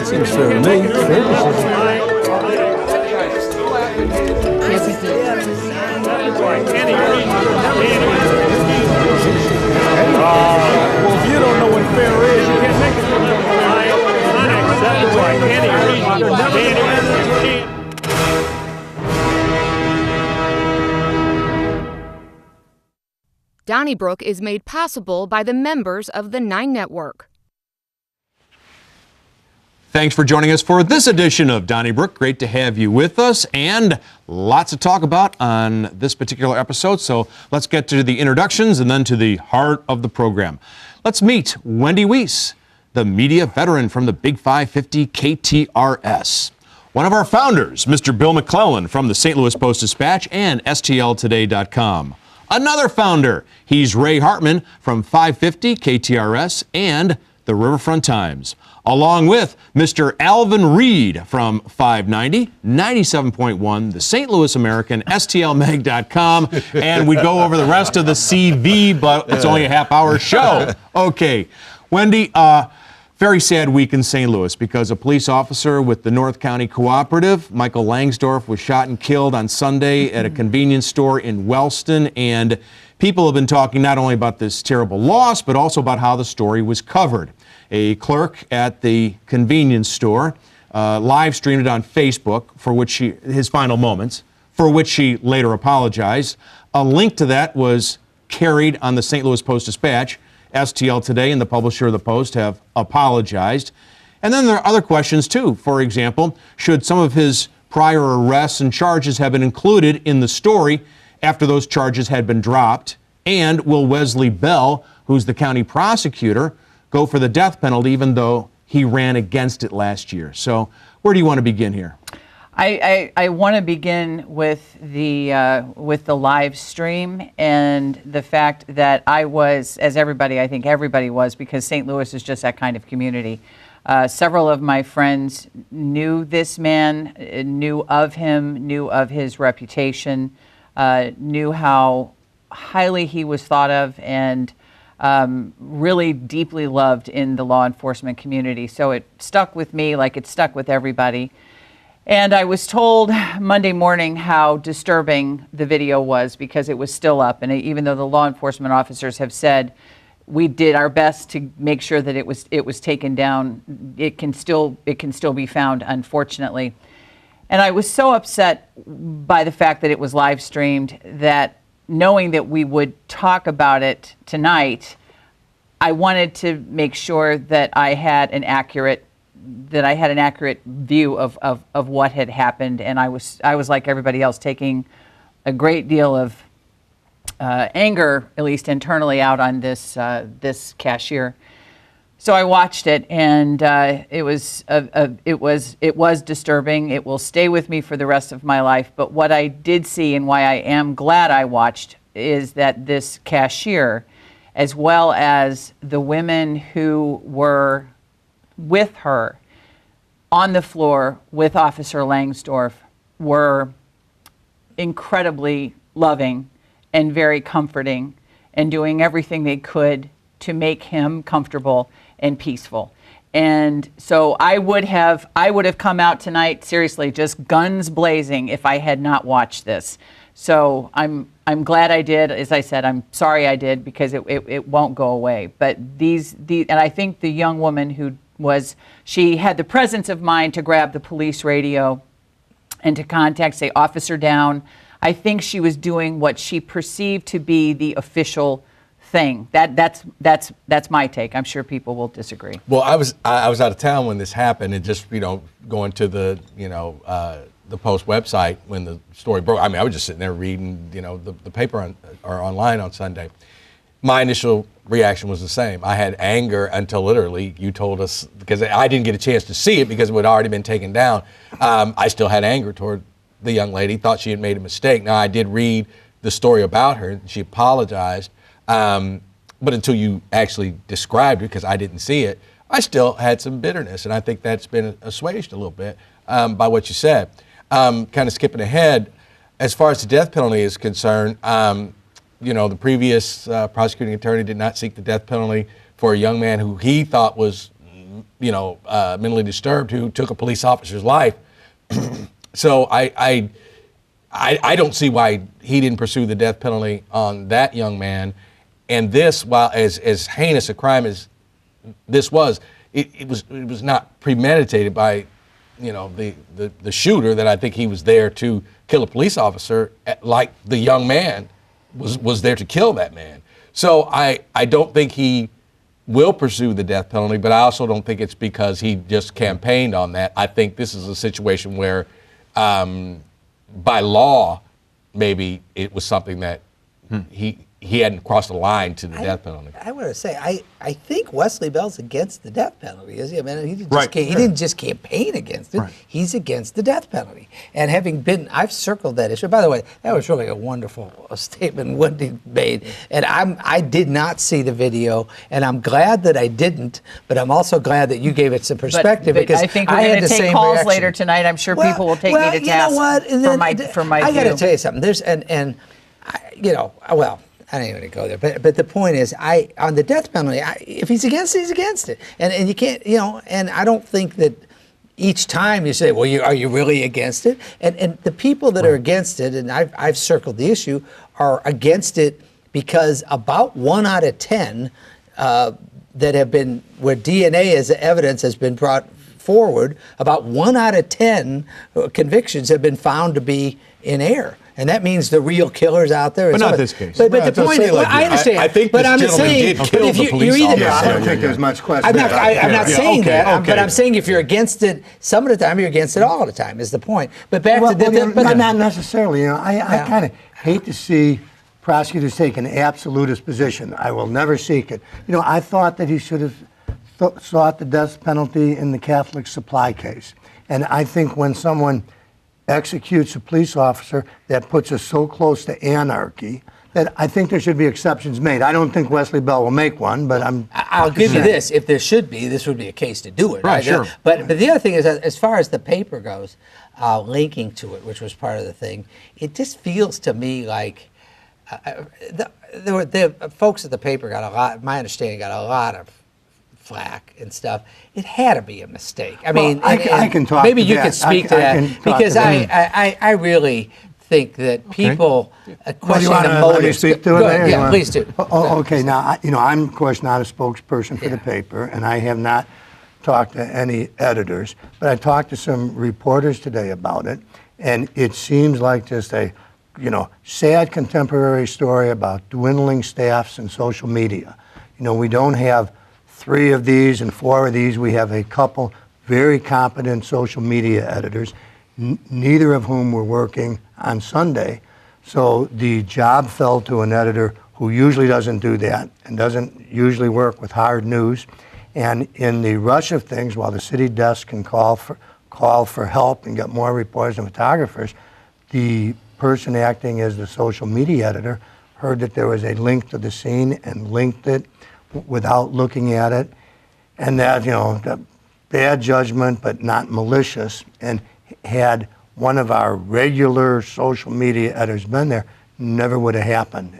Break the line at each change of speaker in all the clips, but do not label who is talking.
Seems fair to me. Well, if you don't know what fair is, you can't make it.
Donnybrook is made possible by the members of the 9 Network.
Thanks for joining us for this edition of Donnybrook. Great to have you with us, and lots to talk about on this particular episode. So let's get to the introductions and then to the heart of the program. Let's meet Wendy Weiss, the media veteran from the Big 550 KTRS. One of our founders, Mr. Bill McClellan from the St. Louis Post-Dispatch and STLtoday.com. Another founder, he's Ray Hartman from 550 KTRS and the Riverfront Times, along with Mr. Alvin Reed from 590, 97.1, the St. Louis American, STLmag.com, and we go over the rest of the CV, but it's only a half-hour show. Okay, Wendy, very sad week in St. Louis because a police officer with the North County Cooperative, Michael Langsdorf, was shot and killed on Sunday at a convenience store in Wellston, and people have been talking not only about this terrible loss, but also about how the story was covered. A clerk at the convenience store live streamed it on Facebook, for which his final moments, for which she later apologized. A link to that was carried on the St. Louis Post-Dispatch. STL Today and the publisher of the Post have apologized. And then there are other questions, too. For example, should some of his prior arrests and charges have been included in the story after those charges had been dropped? And will Wesley Bell, who's the county prosecutor, go for the death penalty even though he ran against it last year? So where do you want to begin here?
I want to begin with the live stream and the fact that I was, as everybody, I think everybody was, because St. Louis is just that kind of community. Several of my friends knew this man, knew of him, knew of his reputation, knew how highly he was thought of, and really deeply loved in the law enforcement community. So it stuck with me like it stuck with everybody. And I was told Monday morning how disturbing the video was because it was still up. And even though the law enforcement officers have said we did our best to make sure that it was taken down, it can still be found, unfortunately. And I was so upset by the fact that it was live streamed that, knowing that we would talk about it tonight, I wanted to make sure that I had an accurate view of what had happened. And I was like everybody else, taking a great deal of anger, at least internally, out on this cashier. So I watched it, and it was disturbing. It will stay with me for the rest of my life. But what I did see, and why I am glad I watched, is that this cashier, as well as the women who were with her on the floor with Officer Langsdorf, were incredibly loving and very comforting, and doing everything they could to make him comfortable and peaceful. And so I would have come out tonight, seriously, just guns blazing, if I had not watched this. So I'm glad I did. As I said, I'm sorry I did, because it won't go away. But and I think the young woman she had the presence of mind to grab the police radio and to contact, say, officer down. I think she was doing what she perceived to be the official thing. That's my take. I'm sure people will disagree.
Well, I was out of town when this happened, and just going to the the Post website when the story broke. I mean, I was just sitting there reading the paper or online on Sunday. My initial reaction was the same. I had anger until literally you told us, because I didn't get a chance to see it because it had already been taken down. I still had anger toward the young lady, thought she had made a mistake. Now, I did read the story about her, and she apologized. But until you actually described it, because I didn't see it, I still had some bitterness. And I think that's been assuaged a little bit by what you said. Kind of skipping ahead, as far as the death penalty is concerned, the previous prosecuting attorney did not seek the death penalty for a young man who he thought was mentally disturbed who took a police officer's life. So I don't see why he didn't pursue the death penalty on that young man. And this, while as heinous a crime as this was, it was not premeditated by, the shooter. That I think he was there to kill a police officer, like the young man was there to kill that man. So I don't think he will pursue the death penalty, but I also don't think it's because he just campaigned on that. I think this is a situation where, by law, maybe it was something that he hadn't crossed the line to the death penalty.
I want to say, I think Wesley Bell's against the death penalty, is he? I mean, he didn't just campaign against it.
Right.
He's against the death penalty. And I've circled that issue. By the way, that was really a wonderful statement Wendy made. And I did not see the video, and I'm glad that I didn't, but I'm also glad that you gave it some perspective,
but
because
I think we're
I
going
had
to
the
take
same
calls
reaction.
later tonight. I'm sure people will take me to task
you know what? And
for my
I got
view.
to tell you something. I don't even go there, but the point is, on the death penalty, if he's against it, he's against it, and you can't, and I don't think that each time you say, well, are you really against it? And the people that are against it, and I've circled the issue, are against it because about 1 out of 10 that have been, where DNA as evidence has been brought forward, about 1 out of 10 convictions have been found to be in error. And that means the real killer's out there.
But not this case.
But the point is, I understand.
I think
but
this
I'm
gentleman
saying,
did kill the police officer.
I don't think there's much question.
I'm not saying
okay,
that,
okay.
but I'm saying if you're against it some of the time, you're against it all the time, is the point. But back to the...
not necessarily. I kind of hate to see prosecutors take an absolutist position. I will never seek it. I thought that he should have sought the death penalty in the Catholic supply case. And I think when someone executes a police officer, that puts us so close to anarchy that I think there should be exceptions made. I don't think Wesley Bell will make one, but
I'll give you this. If there should be, this would be a case to do it.
Right, sure.
But the other thing is, as far as the paper goes, linking to it, which was part of the thing, it just feels to me like the folks at the paper got a lot, my understanding, got a lot of flack and stuff. It had to be a mistake. I mean,
I can talk
maybe
to
you
that.
could speak to
I
that,
can talk
because
to that.
I really think that people question the motives.
Let me speak to it?
Go ahead. Yeah, please do.
Okay, now, I'm, of course, not a spokesperson for the paper, and I have not talked to any editors, but I talked to some reporters today about it, and it seems like just a, sad contemporary story about dwindling staffs and social media. We don't have 3 of these and 4 of these. We have a couple very competent social media editors, neither of whom were working on Sunday. So the job fell to an editor who usually doesn't do that and doesn't usually work with hard news. And in the rush of things, while the city desk can call for help and get more reporters and photographers, the person acting as the social media editor heard that there was a link to the scene and linked it without looking at it, and that, the bad judgment but not malicious, and had one of our regular social media editors been there, never would have happened.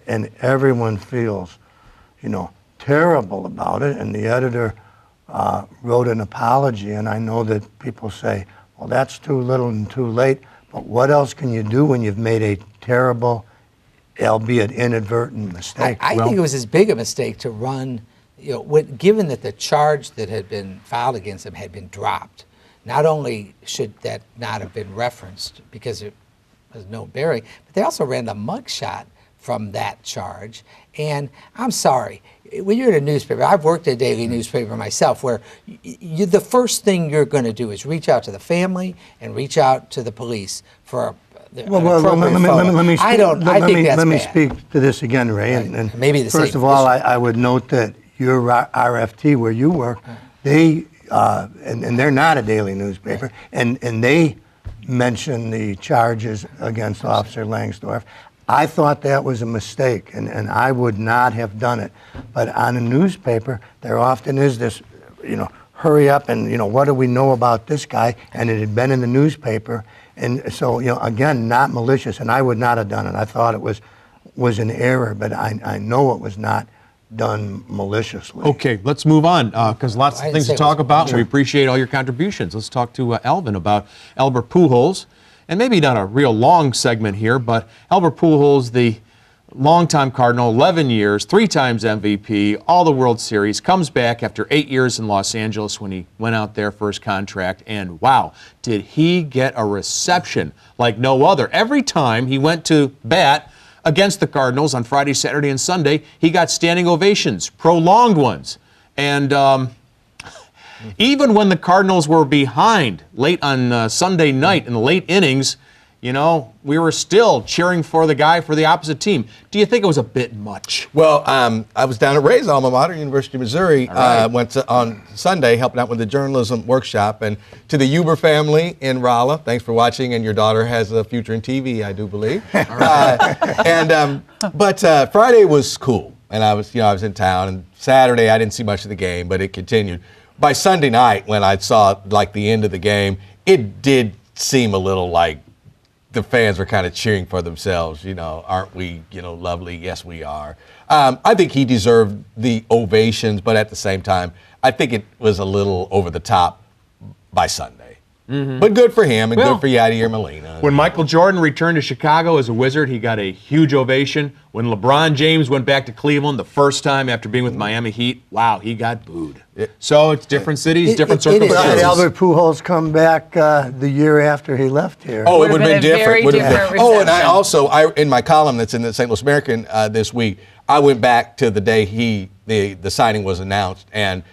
And everyone feels, terrible about it, and the editor wrote an apology, and I know that people say, well, that's too little and too late, but what else can you do when you've made a terrible, albeit inadvertent, mistake?
I think it was as big a mistake to run, given that the charge that had been filed against him had been dropped. Not only should that not have been referenced because it has no bearing, but they also ran the mugshot from that charge. And I'm sorry, when you're in a newspaper, I've worked at a daily newspaper myself, where the first thing you're going to do is reach out to the family and reach out to the police for let
me speak to this again, Ray.
Right.
And
maybe the
first
same
of all,
issue.
I would note that your RFT, where you work, they and they're not a daily newspaper,
right.
and they mention the charges against Officer Langsdorf. I thought that was a mistake, and I would not have done it. But on a newspaper, there often is this, hurry up and, what do we know about this guy? And it had been in the newspaper. And so, again, not malicious, and I would not have done it. I thought it was an error, but I know it was not done maliciously.
Okay, let's move on because lots
I
of
didn't
things
say
to
it
talk
was-
about, and we appreciate all your contributions. Let's talk to Alvin about Albert Pujols, and maybe not a real long segment here, but Albert Pujols, the longtime Cardinal, 11 years, 3 times MVP, all the World Series, comes back after 8 years in Los Angeles when he went out there for his contract, and wow, did he get a reception like no other. Every time he went to bat against the Cardinals on Friday, Saturday, and Sunday, he got standing ovations, prolonged ones. And even when the Cardinals were behind late on Sunday night in the late innings, you know, we were still cheering for the guy for the opposite team. Do you think it was a bit much?
Well, I was down at Ray's alma mater, University of Missouri, on Sunday helping out with the journalism workshop. And to the Huber family in Rolla, thanks for watching. And your daughter has a future in TV, I do believe. But Friday was cool, and I was in town. And Saturday I didn't see much of the game, but it continued. By Sunday night, when I saw like the end of the game, it did seem a little like the fans were kind of cheering for themselves, aren't we, lovely? Yes, we are. I think he deserved the ovations, but at the same time, I think it was a little over the top by Sunday. But good for him and good for Yadier Molina.
When Michael Jordan returned to Chicago as a Wizard, he got a huge ovation. When LeBron James went back to Cleveland the first time after being with Miami Heat, wow, he got booed. So it's different cities, different
Did
circumstances.
Albert Pujols come back the year after he left here?
Oh,
Would've
it would have
been
been
a very
different.
different
Oh, and I
reception.
also, in my column that's in the St. Louis American this week, I went back to the day the signing was announced and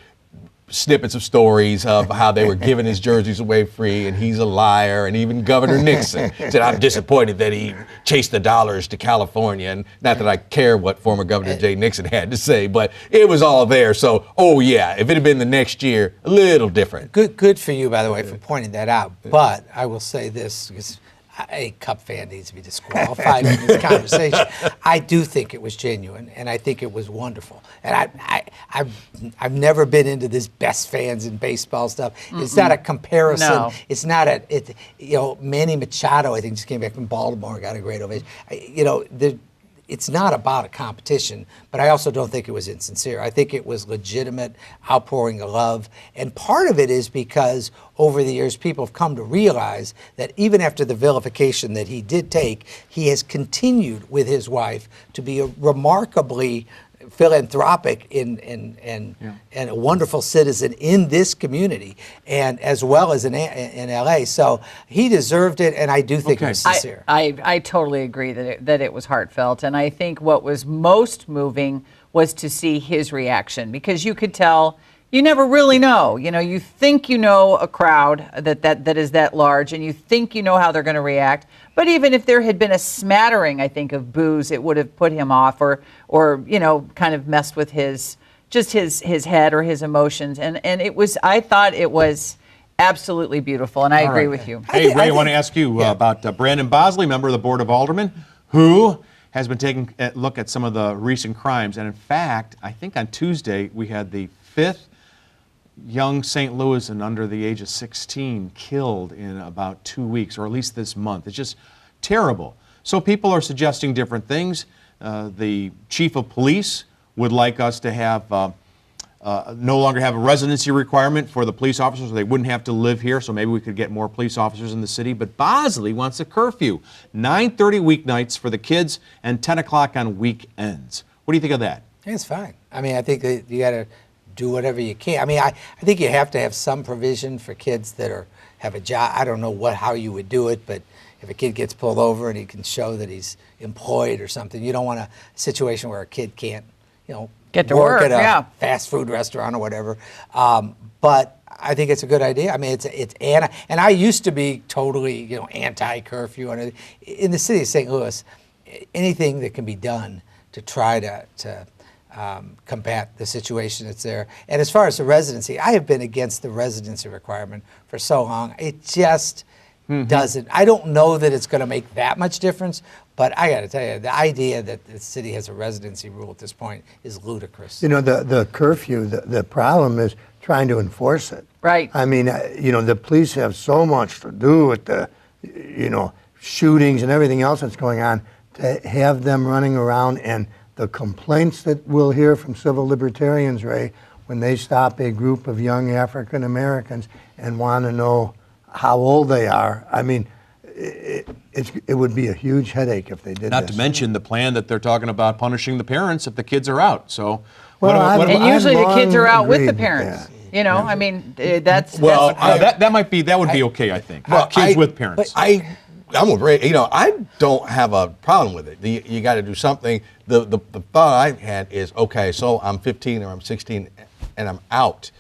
snippets of stories of how they were giving his jerseys away free and he's a liar, and even Governor Nixon said, I'm disappointed that he chased the dollars to California. And not that I care what former Governor Jay Nixon had to say, but it was all there. So, oh yeah, if it had been the next year, a little different.
Good for you, by the way, for pointing that out. But I will say this, because a Cup fan needs to be disqualified in this conversation. I do think it was genuine, and I think it was wonderful. And I've never been into this best fans in baseball stuff. It's not a comparison.
No.
It's not Manny Machado, I think, just came back from Baltimore, got a great ovation. It's not about a competition, but I also don't think it was insincere. I think it was legitimate outpouring of love. And part of it is because over the years, people have come to realize that even after the vilification that he did take, he has continued with his wife to be a remarkably philanthropic and a wonderful citizen in this community, and as well as in LA. So he deserved it, and I do think it was sincere.
I totally agree that it was heartfelt, and I think what was most moving was to see his reaction, because you could tell. You never really know. You think you know a crowd that is that large, and you think you know how they're going to react. But even if there had been a smattering, I think, of boos, it would have put him off, or kind of messed with his head or his emotions. And I thought it was absolutely beautiful, and I agree with you.
Hey, Ray, I want to ask you about Brandon Bosley, member of the Board of Aldermen, who has been taking a look at some of the recent crimes. And in fact, I think on Tuesday we had the 5th young St. Louisan under the age of 16 killed in about 2 weeks, or at least this month. It's just terrible. So people are suggesting different things. The chief of police would like us to have no longer have a residency requirement for the police officers, so they wouldn't have to live here, so maybe we could get more police officers in the city. But Bosley wants a curfew, 9:30 weeknights for the kids and 10 o'clock on weekends. What do you think of that?
It's fine. I mean, I think that you got to do whatever you can. I mean, I think you have to have some provision for kids that have a job. I don't know how you would do it, but if a kid gets pulled over and he can show that he's employed or something, you don't want a situation where a kid can't,
Get to work
at a fast food restaurant or whatever. But I think it's a good idea. I mean, and I used to be totally, anti-curfew. And in the city of St. Louis, anything that can be done to try to combat the situation that's there. And as far as the residency, I have been against the residency requirement for so long. It just doesn't. I don't know that it's going to make that much difference, but I got to tell you, the idea that the city has a residency rule at this point is ludicrous.
The curfew, the problem is trying to enforce it.
Right.
I mean, the police have so much to do with the, shootings and everything else that's going on, to have them running around and the complaints that we'll hear from civil libertarians, Ray, when they stop a group of young African Americans and want to know how old they are, I mean, it would be a huge headache if they did
Not
this.
to mention the plan that they're talking about punishing the parents if the kids are out. So,
And usually the kids are out with the
agreed with
parents.
that.
You know, I mean, that's
Well,
that would be okay, I think. Kids with parents.
I'm with Ray. You know, I don't have a problem with it. You got to do something. The thought I had is, okay, so I'm 15 or I'm 16 and I'm out.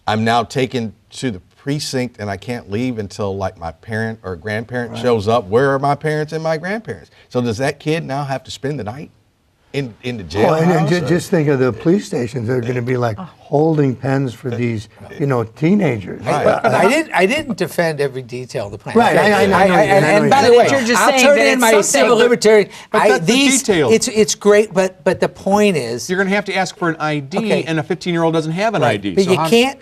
I'm now taken to the precinct and I can't leave until like my parent or grandparent shows up. Where are my parents and my grandparents? So does that kid now have to spend the night in the jail?
Well, and just think of the police stations. They're going to be like holding pens for these, teenagers.
But I didn't defend every detail of the plan.
Right, I know.
And by the way,
You're just
I'll
saying
turn
that
in
it's
my
something,
civil
but-
libertarian.
But that's the details.
It's great, but the point is,
You're going to have to ask for an ID,
Okay.
and a 15-year-old doesn't have an ID.
but
So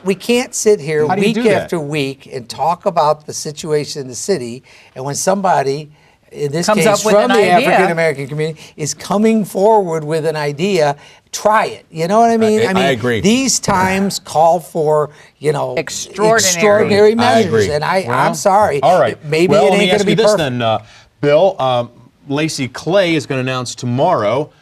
we can't sit here
How do you
week
do that?
after week and talk about the situation in the city, and when somebody, in this
Comes
case
up with
from
an
the
idea.
African American community, is coming forward with an idea, try it. You know what I mean?
I agree.
These times call for, extraordinary
I
measures,
agree.
and I'm sorry.
All right.
Maybe
well,
it
let me
ain't going
ask
to
you
be
this
perfect.
then, Bill. Lacy Clay is going to announce tomorrow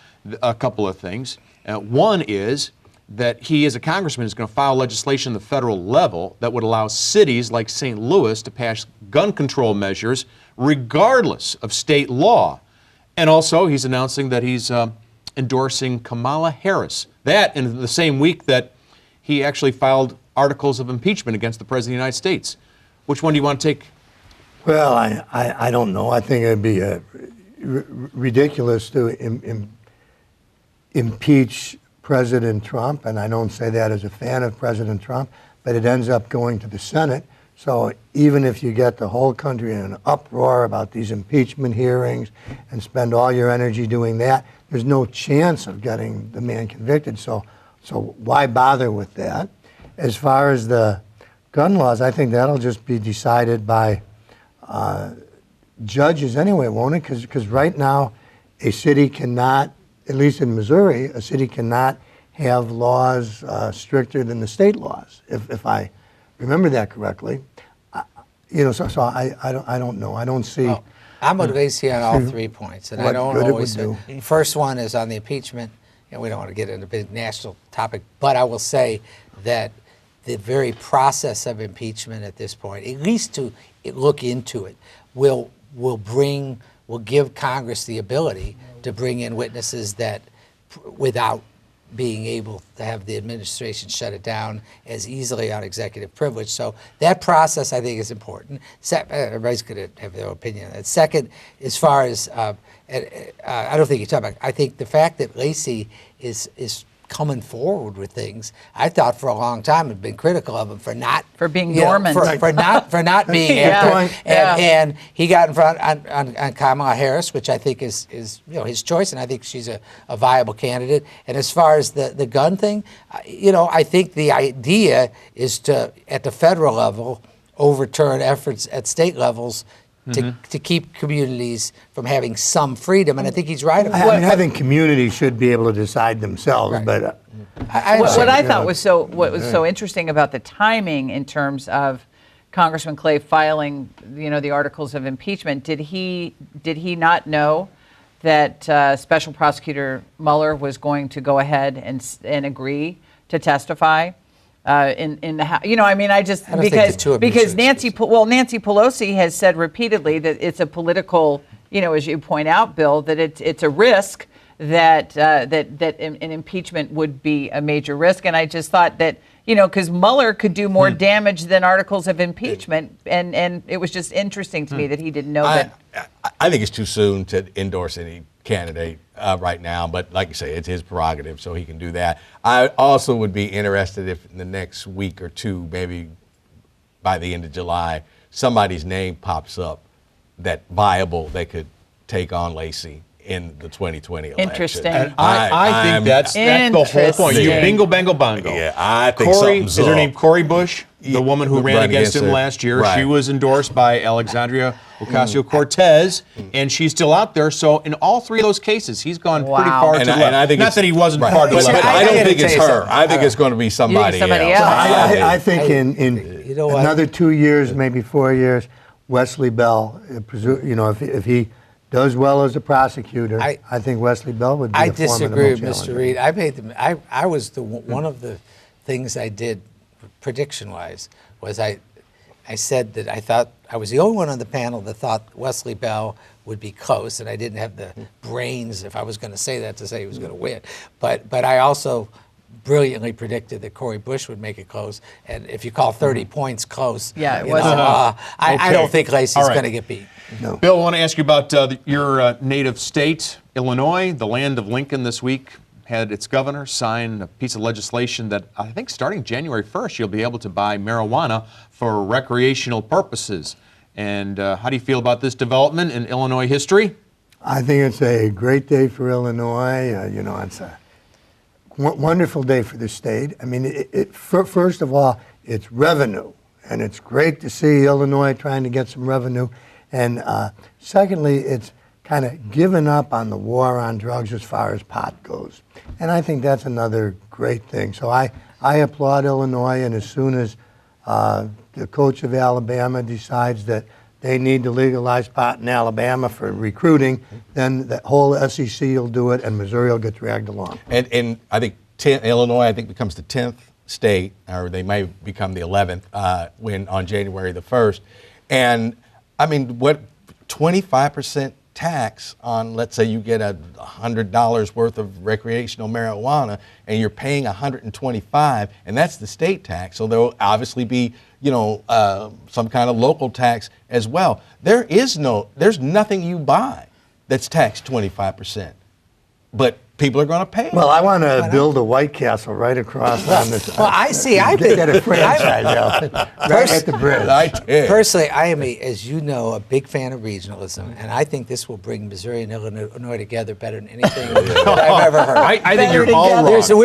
a couple of things. One is that he, as a congressman, is going to file legislation at the federal level that would allow cities like St. Louis to pass gun control measures regardless of state law. And also, he's announcing that he's endorsing Kamala Harris. That in the same week that he actually filed articles of impeachment against the President of the United States. Which one do you want to take?
Well, I don't know. I think it'd be ridiculous to impeach President Trump, and I don't say that as a fan of President Trump, but it ends up going to the Senate. So even if you get the whole country in an uproar about these impeachment hearings and spend all your energy doing that, there's no chance of getting the man convicted. So why bother with that? As far as the gun laws, I think that'll just be decided by judges anyway, won't it? Because right now, a city cannot, at least in Missouri, a city cannot have laws stricter than the state laws, if I remember that correctly. So I don't know. I don't see.
Well, I'm with Lacy on all 3 points, and I
What
don't
good it
always.
would
First one is on the impeachment, and we don't want to get into a big national topic, but I will say that the very process of impeachment at this point, at least to look into it, will give Congress the ability to bring in witnesses that, without being able to have the administration shut it down as easily on executive privilege. So that process, I think, is important. Everybody's going to have their opinion on that. Second, as far as, I don't think you're talking about, I think the fact that Lacy is coming forward with things, I thought for a long time had been critical of him for
being dormant,
for not being
Yeah.
after, and he got in front on Kamala Harris, which I think is his choice, and I think she's a viable candidate. And as far as the gun thing, I think the idea is to, at the federal level, overturn efforts at state levels to keep communities from having some freedom, and I think he's right about that.
I think communities should be able to decide themselves,
Right.
but
What I thought was so interesting about the timing in terms of Congressman Clay filing, the articles of impeachment. Did he not know that Special Prosecutor Mueller was going to go ahead and agree to testify? In the House, I just
I don't think the two of them
because
should
Nancy Pelosi has said repeatedly that it's a political, as you point out, Bill, that it's a risk that an impeachment would be a major risk, and I just thought that because Mueller could do more damage than articles of impeachment, and it was just interesting to me that he didn't know that.
I think it's too soon to endorse any candidate right now, but like you say, it's his prerogative, so he can do that. I also would be interested if in the next week or two, maybe by the end of July, somebody's name pops up that viable they could take on Lacy in the 2020 election.
Interesting.
And I think that's the whole point. You
Interesting.
bingo, bango, bongo.
Yeah, I think
Corey,
something's
is her
up.
name Corey Bush? The woman who ran against him
her.
last year.
Right.
She was endorsed by Alexandria Ocasio-Cortez, and she's still out there. So in all three of those cases, he's gone pretty
Wow.
far to the left.
And I think
Not that he wasn't
right.
part of the
But
left.
I don't
gotta
think it's
tell you
her.
something.
I think it's going to be somebody
somebody
else.
else.
I think in
You know what?
another 2 years, maybe 4 years, Wesley Bell, if he does well as a prosecutor,
I
think Wesley Bell would be
I
a formidable
disagree with
challenger.
Mr. Reed. I was one of the things I did prediction-wise was I said that I thought I was the only one on the panel that thought Wesley Bell would be close, and I didn't have the brains, if I was going to say that, to say he was going to win. But I also brilliantly predicted that Corey Bush would make it close, and if you call 30 points close,
Yeah, it
you
wasn't.
know, I
Okay.
don't think Lacy's
All right.
going to get beat.
No.
Bill, I want to ask you about your native state, Illinois, the land of Lincoln. This week had its governor sign a piece of legislation that I think starting January 1st, you'll be able to buy marijuana for recreational purposes. And how do you feel about this development in Illinois history?
I think it's a great day for Illinois. It's a wonderful day for the state. I mean, first of all, it's revenue, and it's great to see Illinois trying to get some revenue. And secondly, it's kind of given up on the war on drugs as far as pot goes. And I think that's another great thing. So I applaud Illinois, and as soon as the coach of Alabama decides that they need to legalize pot in Alabama for recruiting, then the whole SEC will do it, and Missouri will get dragged along.
And I think Illinois, I think, becomes the 10th state, or they may become the 11th when on January the 1st. And I mean, what 25% tax on, let's say you get $100 worth of recreational marijuana, and you're paying $125, and that's the state tax. So there'll obviously be, some kind of local tax as well. There's nothing you buy that's taxed 25%, but people are going to pay it.
Well, I want to build a White Castle right across on this.
Well, I
get a franchise out right at the bridge.
Personally, I am, as you know, a big fan of regionalism, and I think this will bring Missouri and Illinois together better than anything that I've ever heard.
I think you're all wrong.
So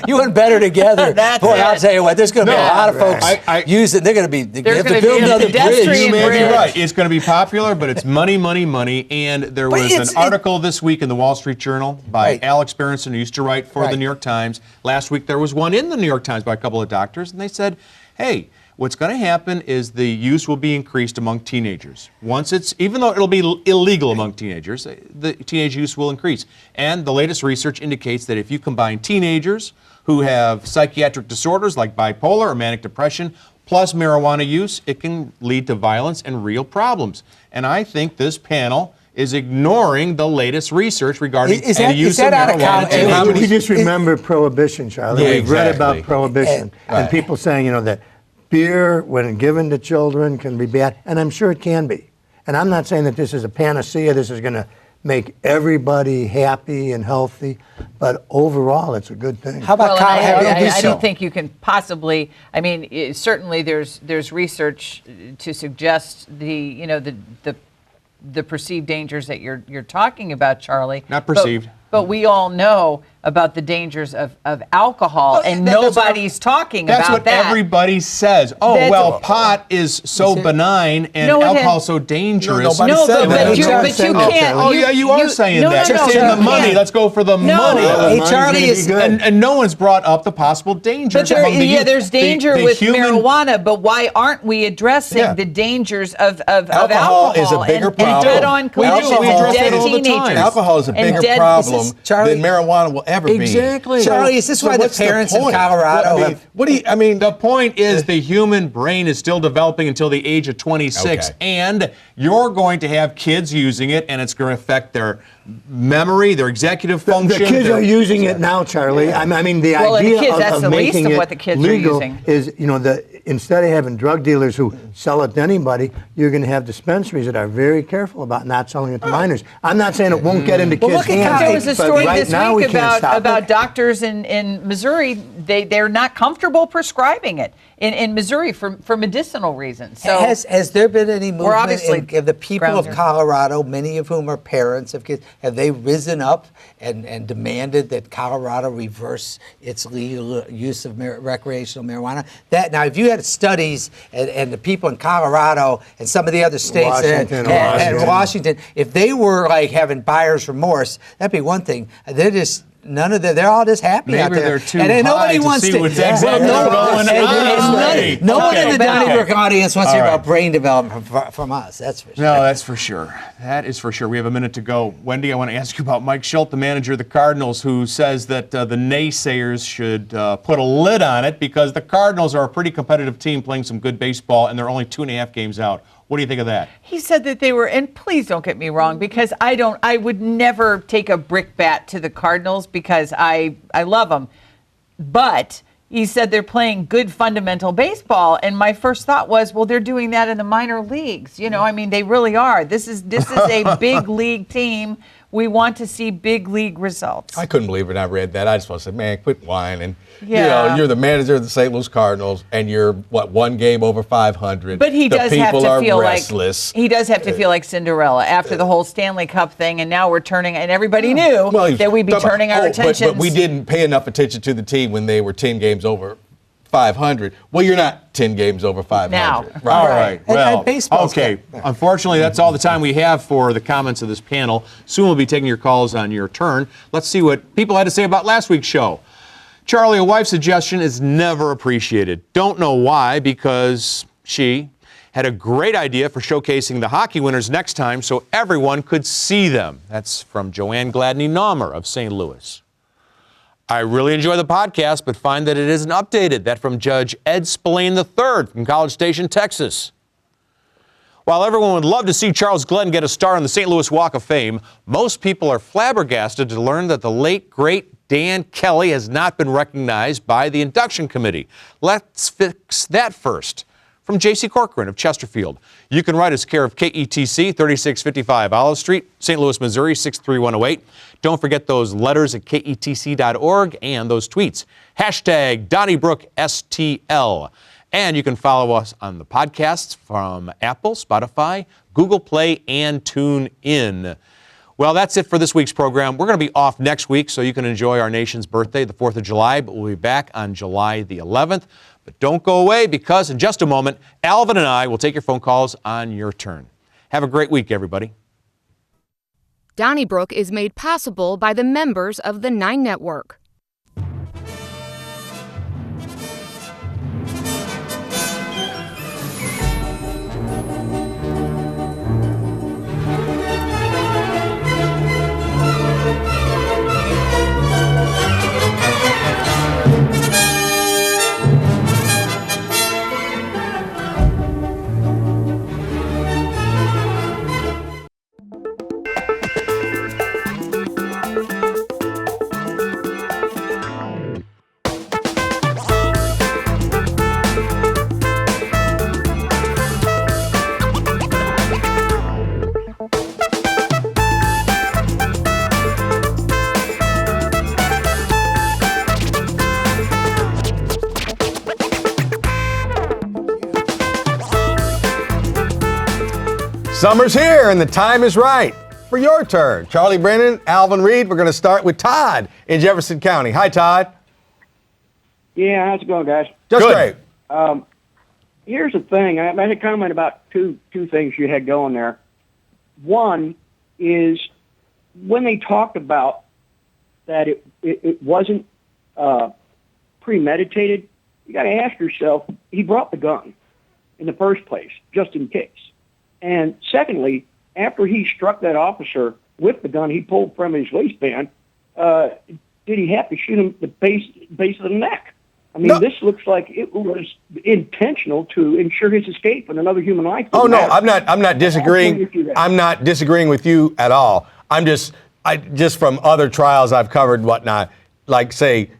you and better together.
That's
Boy,
it.
I'll tell you what, there's going to be a lot of folks using. They're going to be. They have
gonna
to build
be a
another
pedestrian
bridge.
You may be
bridge.
right. It's going to be popular, but it's money, money, money. And there
But
was
it's-
an article this week in the Wall Street Journal by
Right.
Alex Berenson, who used to write for the
Right.
New York Times. Last week there was one in the New York Times by a couple of doctors, and they said, hey, what's going to happen is the use will be increased among teenagers. Even though it'll be illegal among teenagers, the teenage use will increase. And the latest research indicates that if you combine teenagers who have psychiatric disorders like bipolar or manic depression, plus marijuana use, it can lead to violence and real problems. And I think this panel is ignoring the latest research regarding
Is
the
that-
use
is that
of
out of
marijuana.
context?
and
How
We
many-
just remember Prohibition, Charlie.
Yeah,
We've read
exactly.
about Prohibition, and people saying, that beer, when given to children, can be bad, and I'm sure it can be. And I'm not saying that this is a panacea, this is going to make everybody happy and healthy, but overall, it's a good thing.
How about
Well, and I
so?
don't think you can possibly. I mean, certainly there's research to suggest the perceived dangers that you're talking about, Charlie.
Not perceived.
But we all know about the dangers of alcohol, and
that's what-
nobody's talking
That's
about
what
that.
everybody says. Oh,
That's-
well, pot is so benign and
No, it
alcohol
has-
so dangerous.
nobody
No,
said
but,
that.
but you
Charlie.
can't.
Oh, yeah, you are saying
no,
that.
No,
You're
no,
saying
you
the money.
can't.
Let's go for the
No.
money.
Well, the
Hey,
money's
Charlie,
gonna
is-
be good.
And no one's brought up the possible dangers.
But there,
among the youth.
there's danger
The
with
human-
marijuana, but why aren't we addressing
Yeah.
the dangers of
Alcohol is a bigger
and
problem.
dead-on
We do.
collisions
We
and
address
dead
it all the time.
teenagers?
Alcohol is a
and
bigger
dead-
problem
Charlie-
than marijuana will ever be.
Exactly.
Charlie, is this why the
what's
parents in
point?
Colorado
What,
have?
what do you? I mean,
The point is the human brain is still developing until the age of 26,
Okay.
and you're going to have kids using it, and it's going to affect their memory, their executive
The
function.
kids
their-
are using it now, Charlie. I mean, the
Well, and the
idea
kids, that's
of
the least
making
of
it
what the kids are
legal
using.
is, instead of having drug dealers who sell it to anybody, you're going to have dispensaries that are very careful about not selling it to minors. I'm not saying it won't get into kids' hands.
There was a story
right
this
now
week
we can't stop
about
it.
doctors in Missouri. They're not comfortable prescribing it in Missouri for medicinal reasons. So
has there been any movement
obviously
in the people of
grounded.
Colorado, many of whom are parents of kids, have they risen up and demanded that Colorado reverse its legal use of recreational marijuana? That now, if you had studies and the people in Colorado and some of the other states and Washington, if they were like having buyer's remorse, that'd be one thing. They're just they're all just happy out
Maybe
there.
they're too
and
high
nobody
to
wants
see
to.
what's exactly going on. Right.
No one in the Donnybrook audience wants to hear
All right.
about brain development from us. That's for sure.
No, that's for sure. That is for sure. We have a minute to go. Wendy, I want to ask you about Mike Schultz, the manager of the Cardinals, who says that the naysayers should put a lid on it because the Cardinals are a pretty competitive team playing some good baseball, and they're only 2.5 games out. What do you think of that?
he said that they were, and please don't get me wrong, because I would never take a brick bat to the Cardinals because I love them, but he said they're playing good fundamental baseball, and my first thought was, well, they're doing that in the minor leagues. You know, I mean, they really are. This is a big league team. We want to see big league results.
I couldn't believe it when I read that. I just want to say, man, quit whining.
Yeah.
You know, you're the manager of the St. Louis Cardinals, and you're, one game over 500.
But he does have to feel
restless.
like he does have to feel like Cinderella after the whole Stanley Cup thing, and now we're turning. And everybody knew that we'd be turning our attention.
But we didn't pay enough attention to the team when they were 10 games over 500. Well, you're not 10 games over 500.
Now.
Right.
All right. Well,
baseball's
okay.
good.
Unfortunately, that's all the time we have for the comments of this panel. Soon we'll be taking your calls on your turn. Let's see what people had to say about last week's show. Charlie, a wife's suggestion is never appreciated. Don't know why, because she had a great idea for showcasing the hockey winners next time so everyone could see them. That's from Joanne Gladney-Naumer of St. Louis. I really enjoy the podcast, but find that it isn't updated. That from Judge Ed Spillane III from College Station, Texas. While everyone would love to see Charles Glenn get a star on the St. Louis Walk of Fame, most people are flabbergasted to learn that the late, great Dan Kelly has not been recognized by the induction committee. Let's fix that first. From J.C. Corcoran of Chesterfield. You can write us care of KETC, 3655 Olive Street, St. Louis, Missouri, 63108. Don't forget those letters at ketc.org and those tweets. Hashtag DonnybrookSTL. And you can follow us on the podcasts from Apple, Spotify, Google Play, and TuneIn. Well, that's it for this week's program. We're going to be off next week so you can enjoy our nation's birthday, the 4th of July, but we'll be back on July the 11th. But don't go away because in just a moment, Alvin and I will take your phone calls on your turn. Have a great week, everybody.
Donnybrook is made possible by the members of the 9 Network.
Summer's here and the time is right for your turn. Charlie Brennan, Alvin Reed. We're going to start with Todd in Jefferson County. Hi, Todd.
Yeah, how's it going, guys?
Just great.
Here's the thing. I had a comment about two things you had going there. One is when they talked about that it wasn't premeditated, you got to ask yourself, he brought the gun in the first place, just in case. And secondly, after he struck that officer with the gun he pulled from his waistband, did he have to shoot him the base of the neck? I mean, This looks like it was intentional to ensure his escape and another human life.
Oh no, I'm not disagreeing. I'm not disagreeing with you at all. I'm just from other trials I've covered and whatnot, like say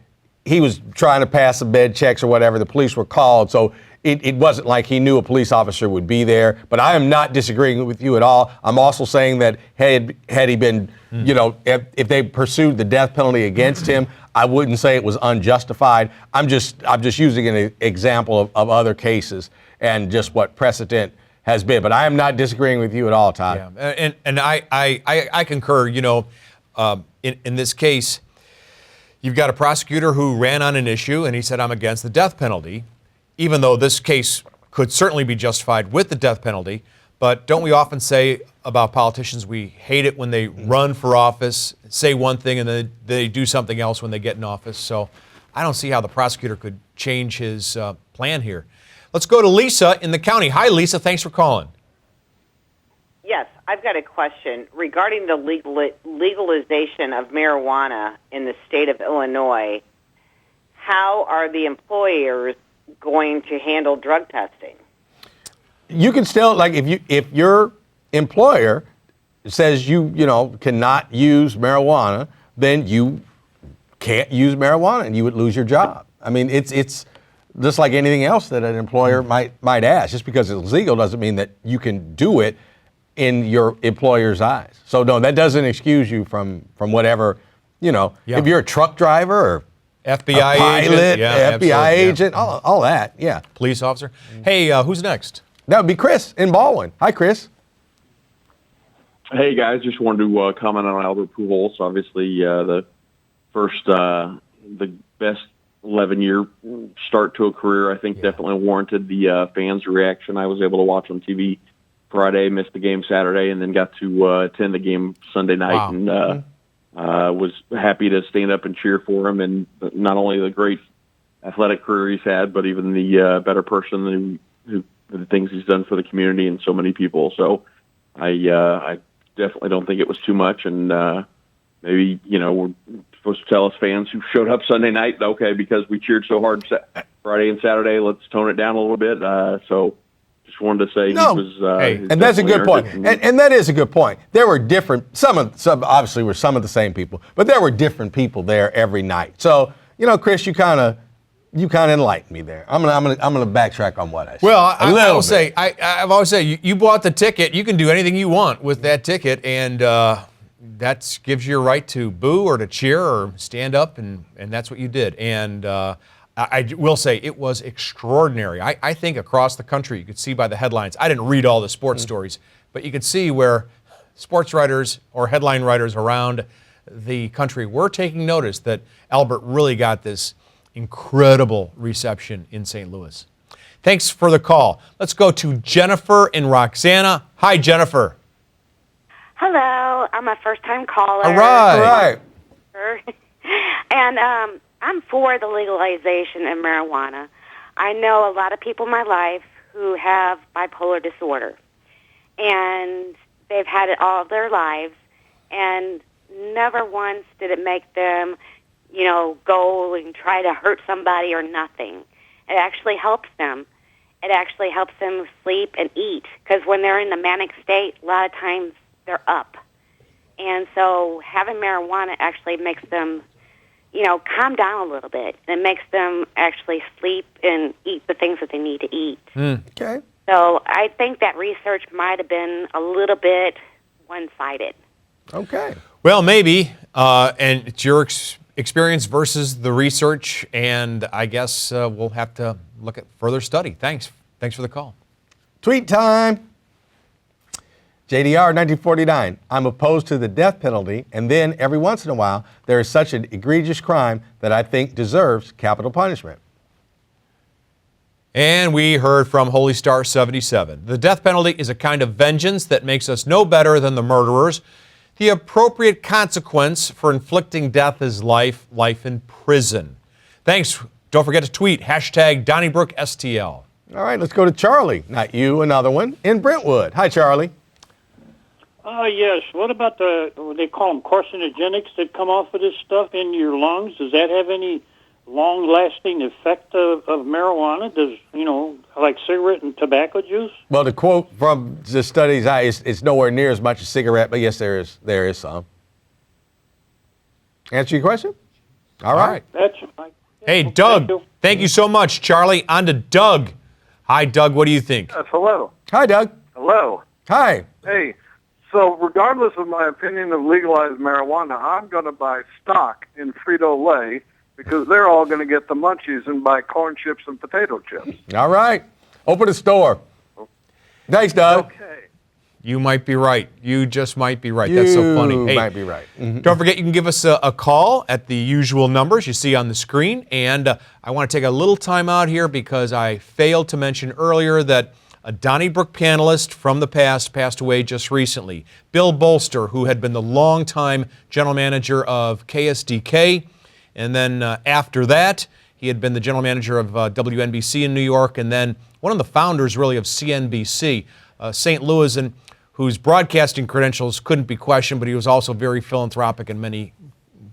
he was trying to pass some bed checks or whatever, the police were called. So it wasn't like he knew a police officer would be there. But I am not disagreeing with you at all. I'm also saying that had he been, if they pursued the death penalty against him, I wouldn't say it was unjustified. I'm just using an example of other cases and just what precedent has been. But I am not disagreeing with you at all, Todd.
Yeah, and I concur. In this case, you've got a prosecutor who ran on an issue and he said, I'm against the death penalty, even though this case could certainly be justified with the death penalty. But don't we often say about politicians, we hate it when they run for office, say one thing, and then they do something else when they get in office. So I don't see how the prosecutor could change his plan here. Let's go to Lisa in the county. Hi, Lisa. Thanks for calling.
Yes, I've got a question regarding the legalization of marijuana in the state of Illinois. How are the employers going to handle drug testing?
You can still, like, if your employer says you cannot use marijuana, then you can't use marijuana and you would lose your job. I mean, it's just like anything else that an employer might ask. Just because it's legal doesn't mean that you can do it in your employer's eyes. So no, that doesn't excuse you from whatever, if you're a truck driver or
FBI
a pilot,
agent, yeah,
FBI agent, all that, yeah.
Police officer. Hey, who's next?
That would be Chris in Baldwin. Hi, Chris.
Hey, guys. Just wanted to comment on Albert Pujols. Obviously, the best 11-year start to a career, I think definitely warranted the fans' reaction. I was able to watch on TV Friday, missed the game Saturday, and then got to attend the game Sunday night.
Wow.
And was happy to stand up and cheer for him, and not only the great athletic career he's had, but even the better person who the things he's done for the community and so many people. So I definitely don't think it was too much, and maybe we're supposed to tell us fans who showed up Sunday night, okay, because we cheered so hard Friday and Saturday, let's tone it down a little bit. So just wanted to say he was.
And that's a good point. And that is a good point. There were different, some obviously were some of the same people, but there were different people there every night. So, Chris, you kind of enlightened me there. I'm gonna backtrack on what I said.
Well, I will say, I've always said, you bought the ticket. You can do anything you want with that ticket, and that gives you a right to boo or to cheer or stand up, and that's what you did. And I will say it was extraordinary. I think across the country, you could see by the headlines. I didn't read all the sports stories, but you could see where sports writers or headline writers around the country were taking notice that Albert really got this incredible reception in St. Louis. Thanks for the call. Let's go to Jennifer and Roxana. Hi, Jennifer.
Hello. I'm a first-time caller.
All right.
And I'm for the legalization of marijuana. I know a lot of people in my life who have bipolar disorder, and they've had it all their lives, and never once did it make them go and try to hurt somebody or nothing. It actually helps them. It actually helps them sleep and eat, because when they're in the manic state, a lot of times they're up. And so having marijuana actually makes them, calm down a little bit. It makes them actually sleep and eat the things that they need to eat.
Okay.
So I think that research might have been a little bit one-sided.
Okay.
Well, maybe. And it's your experience versus the research, and I guess we'll have to look at further study. Thanks for the call.
Tweet time. JDR 1949, I'm opposed to the death penalty, and then every once in a while there is such an egregious crime that I think deserves capital punishment.
And we heard from Holy Star 77. The death penalty is a kind of vengeance that makes us no better than the murderers. The appropriate consequence for inflicting death is life in prison. Thanks. Don't forget to tweet #Donnybrook STL.
All right, let's go to Charlie, not you, another one, in Brentwood. Hi, Charlie.
Yes. What about they call them carcinogenics that come off of this stuff in your lungs? Does that have any long-lasting effect of marijuana? Does, like cigarette and tobacco juice?
Well, the quote from the studies, it's nowhere near as much as cigarette, but yes, there is some. Answer your question? All right.
That's right.
Hey, Doug, thank you so much, Charlie. On to Doug. Hi, Doug. What do you think?
Hello.
Hi, Doug.
Hello.
Hi.
Hey, so regardless of my opinion of legalized marijuana, I'm going to buy stock in Frito-Lay because they're all going to get the munchies and buy corn chips and potato chips.
All right. Open a store. Thanks, Doug.
Okay.
You might be right. You just might be right. That's so funny.
You might be right.
Don't forget, you can give us a call at the usual numbers you see on the screen. And I want to take a little time out here because I failed to mention earlier that a Donnybrook panelist from the past passed away just recently. Bill Bolster, who had been the longtime general manager of KSDK. And then after that, he had been the general manager of WNBC in New York, and then one of the founders, really, of CNBC, St. Louisan, whose broadcasting credentials couldn't be questioned, but he was also very philanthropic in many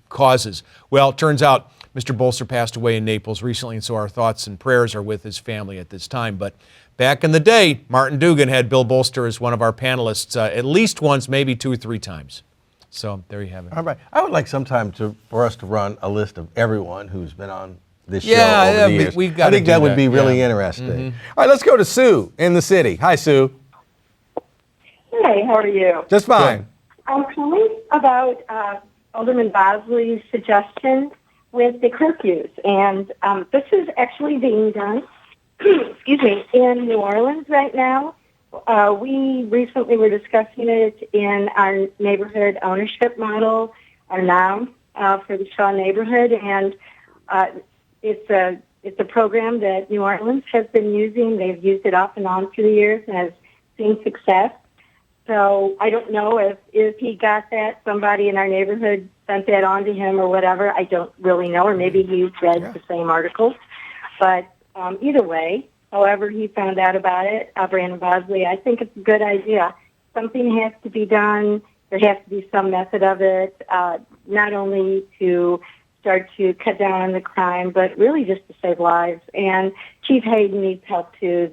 causes. Well, it turns out Mr. Bolster passed away in Naples recently, and so our thoughts and prayers are with his family at this time. But back in the day, Martin Dugan had Bill Bolster as one of our panelists at least once, maybe 2 or 3 times. So there you have it.
All right. I would like sometime for us to run a list of everyone who's been on this show over the years. I think that would be really interesting. All right, let's go to Sue in the city. Hi, Sue.
Hey, how are you?
Just fine.
I'm calling about Alderman Bosley's suggestion with the curfews, and this is actually being done, excuse me, in New Orleans right now. We recently were discussing it in our neighborhood ownership model, our NOM, for the Shaw neighborhood, and it's a program that New Orleans has been using. They've used it off and on through the years and has seen success. So I don't know if he got that, somebody in our neighborhood sent that on to him or whatever. I don't really know, or maybe he read the same articles. But either way, however he found out about it, Brandon Bosley, I think it's a good idea. Something has to be done. There has to be some method of it, not only to start to cut down on the crime, but really just to save lives. And Chief Hayden needs help too.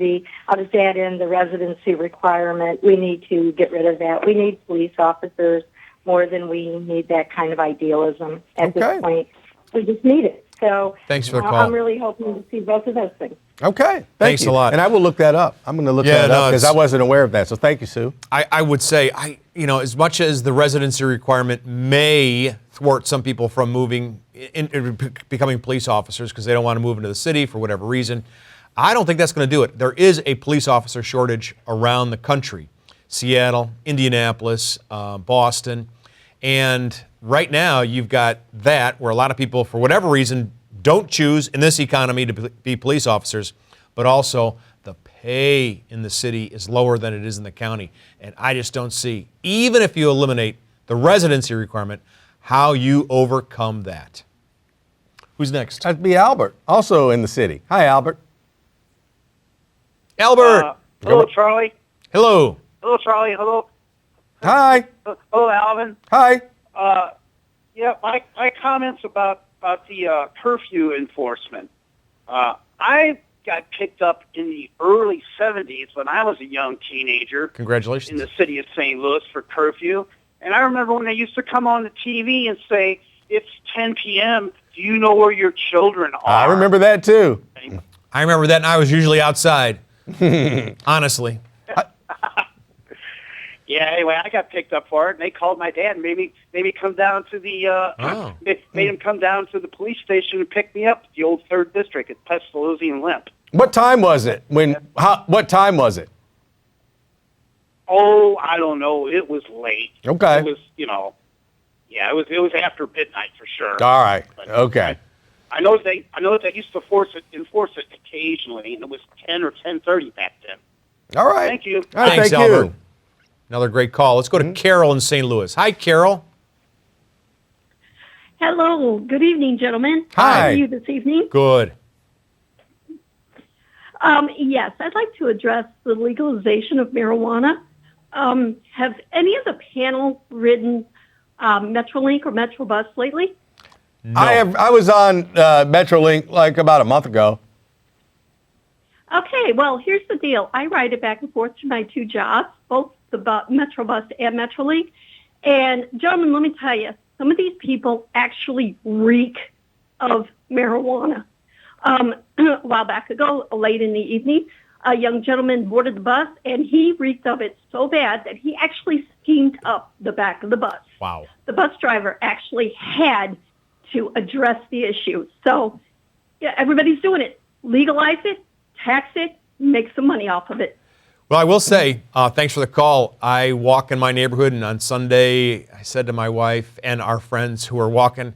I'll just add in the residency requirement. We need to get rid of that. We need police officers more than we need that kind of idealism at this point. We just need it. So
thanks for the call.
I'm really hoping to see both of those things.
Okay.
Thanks
you.
a lot.
And I will look that up. I'm going to look that up because I wasn't aware of that. So thank you, Sue.
I would say, as much as the residency requirement may thwart some people from moving, becoming police officers because they don't want to move into the city for whatever reason, I don't think that's going to do it. There is a police officer shortage around the country. Seattle, Indianapolis, Boston. And right now you've got that where a lot of people, for whatever reason, don't choose in this economy to be police officers, but also the pay in the city is lower than it is in the county. And I just don't see, even if you eliminate the residency requirement, how you overcome that. Who's next?
That'd be Albert, also in the city. Hi, Albert.
Albert.
Hello, Charlie.
Hello.
Hello, Charlie. Hello.
Hi.
Hello, Alvin.
Hi.
Yeah, my comments about the curfew enforcement. I got picked up in the early 70s when I was a young teenager.
Congratulations.
In the city of St. Louis for curfew. And I remember when they used to come on the TV and say, it's 10 p.m., do you know where your children are?
I remember that too.
I remember that, and I was usually outside, honestly.
Yeah, anyway, I got picked up for it, and they called my dad and made me come down to the made him come down to the police station and pick me up at the old 3rd District at Pestalozzi and Limp.
What time was it? What time was it?
Oh, I don't know. It was late.
Okay.
It was, it was after midnight for sure.
All right.
But
okay.
I know they used to enforce it occasionally, and it was 10 or 10:30 back then.
All right.
Thank you.
All right,
Thanks,
thank
Albert.
you.
Another great call. Let's go to Carol in St. Louis. Hi, Carol.
Hello. Good evening, gentlemen.
Hi.
How are you this evening?
Good.
Yes, I'd like to address the legalization of marijuana. Have any of the panel ridden Metrolink or Metrobus lately?
No. I was on Metrolink like about a month ago.
Okay, well, here's the deal. I ride it back and forth to my 2 jobs, both the Metrobus and Metrolink. And, gentlemen, let me tell you, some of these people actually reek of marijuana. A while back ago, late in the evening, a young gentleman boarded the bus, and he reeked of it so bad that he actually steamed up the back of the bus.
Wow.
The bus driver actually had to address the issue. So yeah, everybody's doing it. Legalize it, tax it, make some money off of it.
Well, I will say, thanks for the call. I walk in my neighborhood, and on Sunday, I said to my wife and our friends who are walking,